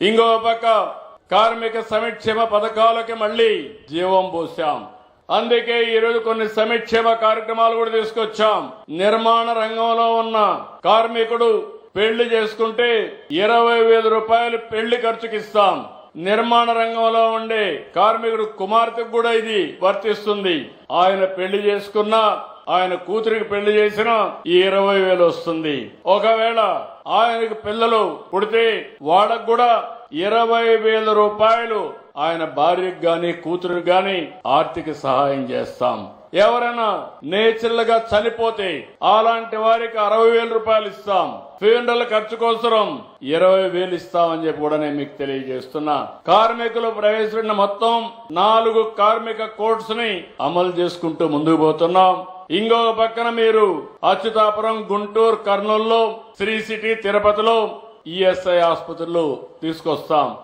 ఇంకో పక్క కార్మిక సంక్షేమ పథకాలకి మళ్లీ జీవం పోశాం. అందుకే ఈరోజు కొన్ని సంక్షేమ కార్యక్రమాలు కూడా తీసుకొచ్చాం. నిర్మాణ రంగంలో ఉన్న కార్మికుడు పెళ్లి చేసుకుంటే 20,000 రూపాయలు పెళ్లి ఖర్చుకి ఇస్తాం. నిర్మాణ రంగంలో ఉండే కార్మికుడు కుమార్తెకు కూడా ఇది వర్తిస్తుంది. ఆయన పెళ్లి చేసుకున్నా, ఆయన కూతురికి పెళ్లి చేసినా ఈ 20,000 వస్తుంది. ఒకవేళ ఆయనకు పిల్లలు పుడితే వాళ్ళకు కూడా 20,000 రూపాయలు ఆయన భార్యకు గాని కూతురికి గాని ఆర్థిక సహాయం చేస్తాం. ఎవరైనా నేచురల్ గా చనిపోతే అలాంటి వారికి 60,000 రూపాయలు ఇస్తాం. ఫ్యూనరల్ ఖర్చు కోసం 20,000 ఇస్తామని చెప్పి కూడా నేను మీకు తెలియజేస్తున్నా. కార్మికులు ప్రవేశపెట్టిన మొత్తం 4 కార్మిక కోడ్స్ ని అమలు చేసుకుంటూ ముందుకు పోతున్నాం. ఇంకొక పక్కన మీరు అచ్యుతాపురం, గుంటూరు, కర్నూలులో, శ్రీ సిటీ, తిరుపతిలో ఈఎస్ఐ ఆసుపత్రులు తీసుకొస్తాం.